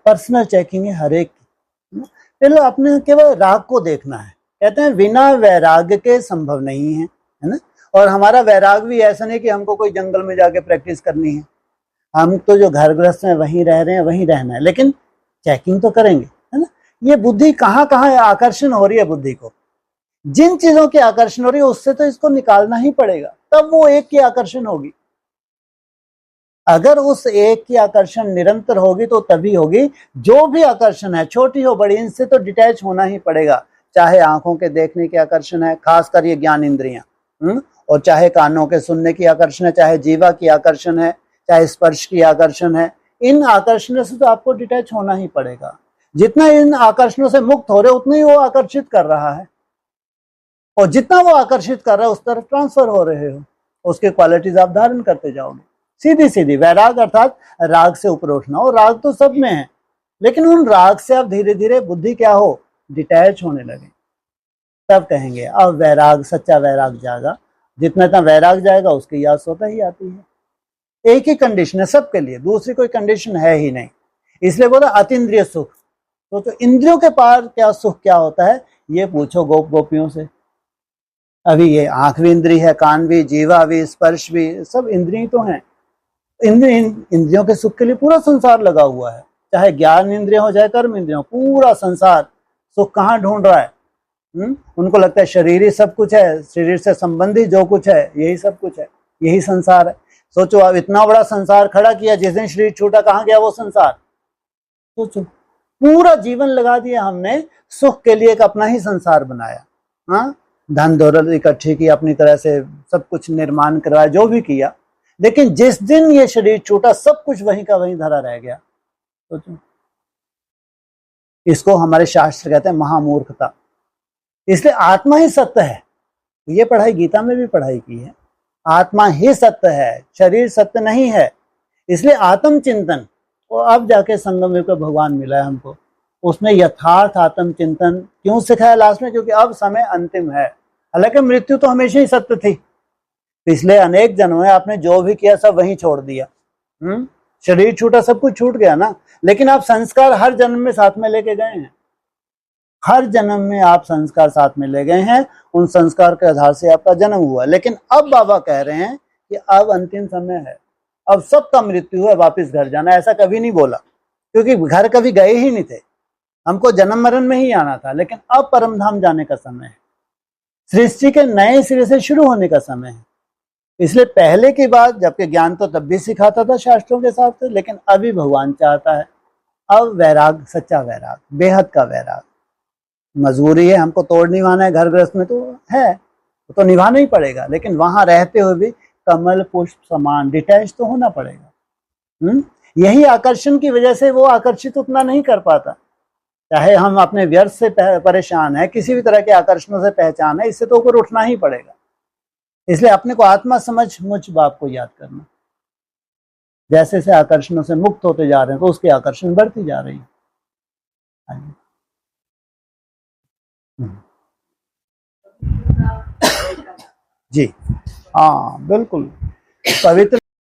Personal checking है हर एक की। पहले अपने केवल राग को देखना है। कहते हैं बिना वैराग्य के संभव नहीं है ना। और हमारा वैराग भी ऐसा नहीं कि हमको कोई जंगल में जाके प्रैक्टिस करनी है। हम तो जो घर गृहस्थ में वहीं रह रहे हैं, वहीं रहना है, लेकिन चेकिंग तो करेंगे, है ना। ये बुद्धि कहाँ कहाँ आकर्षण हो रही है बुद्धि को, जिन चीजों की आकर्षण हो रही है उससे तो इसको निकालना ही पड़ेगा, तब वो एक की आकर्षण होगी। अगर उस एक की आकर्षण निरंतर होगी तो तभी होगी। जो भी आकर्षण है, छोटी हो बड़ी, इनसे तो डिटैच होना ही पड़ेगा। चाहे आंखों के देखने की आकर्षण है, खासकर ये ज्ञान इंद्रियां, और चाहे कानों के सुनने की आकर्षण है, चाहे जीवा की आकर्षण है, चाहे स्पर्श की आकर्षण है, इन आकर्षणों से तो आपको डिटैच होना ही पड़ेगा। जितना इन आकर्षणों से मुक्त हो रहे उतना ही वो आकर्षित कर रहा है, और जितना वो आकर्षित कर रहा है उस तरफ ट्रांसफर हो रहे हो, उसके क्वालिटीज आप धारण करते जाओगे। सीधी सीधी वैराग अर्थात राग से ऊपर उठना। और राग तो सब में है, लेकिन उन राग से आप धीरे धीरे बुद्धि क्या हो, डिटैच होने लगे, तब कहेंगे अब वैराग, सच्चा वैराग जागा। जितना इतना वैराग जाएगा उसकी याद स्वतः ही आती है। एक ही कंडीशन है सबके लिए, दूसरी कोई कंडीशन है ही नहीं। इसलिए बोला अतीन्द्रिय सुख। तो इंद्रियों के पार क्या सुख क्या होता है, ये पूछो गोप गोपियों से। अभी ये आंख भी इंद्रिय है, कान भी, जीवा भी, स्पर्श भी, सब इंद्रिय तो हैं। इंद्रियों के सुख के लिए पूरा संसार लगा हुआ है, चाहे ज्ञान इंद्रिय हो चाहे कर्म इंद्रिय हो, पूरा संसार सुख कहाँ ढूंढ रहा है। उनको लगता है शरीर ही सब कुछ है, शरीर से संबंधित जो कुछ है यही सब कुछ है, यही संसार है। सोचो अब इतना बड़ा संसार खड़ा किया, जिस दिन शरीर छूटा कहाँ गया वो संसार। सोचो पूरा जीवन लगा दिया हमने सुख के लिए, एक अपना ही संसार बनाया। हाँ, धन दौलत इकट्ठी की, अपनी तरह से सब कुछ निर्माण करवाया, जो भी किया, लेकिन जिस दिन ये शरीर छूटा सब कुछ वहीं का वहीं धरा रह गया। सोचो, इसको हमारे शास्त्र कहते हैं महामूर्खता। इसलिए आत्मा ही सत्य है। ये पढ़ाई गीता में भी पढ़ाई की है, आत्मा ही सत्य है, शरीर सत्य नहीं है। इसलिए आत्म चिंतन, और अब जाके संगम युग का भगवान मिला है हमको, उसने यथार्थ आत्म चिंतन क्यों सिखाया लास्ट में, क्योंकि अब समय अंतिम है। हालांकि मृत्यु तो हमेशा ही सत्य थी, पिछले अनेक जन्मों में आपने जो भी किया सब वहीं छोड़ दिया। शरीर छूटा, सब कुछ छूट गया ना, लेकिन आप संस्कार हर जन्म में साथ में लेके गए हैं। हर जन्म में आप संस्कार साथ में ले गए हैं, उन संस्कार के आधार से आपका जन्म हुआ। लेकिन अब बाबा कह रहे हैं कि अब अंतिम समय है, अब सबका मृत्यु है, वापस घर जाना। ऐसा कभी नहीं बोला, क्योंकि घर कभी गए ही नहीं थे, हमको जन्म मरण में ही आना था। लेकिन अब परम धाम जाने का समय है, सृष्टि के नए सिरे से शुरू होने का समय है। इसलिए पहले की बात, जबकि ज्ञान तो तब भी सिखाता था शास्त्रों के हिसाब से, लेकिन अभी भगवान चाहता है अब वैराग, सच्चा वैराग, बेहद का वैराग। मजबूरी है, हमको तोड़ निभाना है, घर गृहस्थ में तो है, तो निभाना ही पड़ेगा, लेकिन वहां रहते हुए भी कमल पुष्प समान डिटैच तो होना पड़ेगा। यही आकर्षण की वजह से वो आकर्षित उतना नहीं कर पाता। चाहे हम अपने व्यर्थ से परेशान है, किसी भी तरह के आकर्षणों से पहचान है, इससे तो ऊपर उठना ही पड़ेगा। इसलिए अपने को आत्मा समझ मुझ बाप को याद करना। जैसे से आकर्षणों से मुक्त होते जा रहे हैं तो उसकी आकर्षण बढ़ती जा रही है। जी हाँ बिल्कुल, पवित्र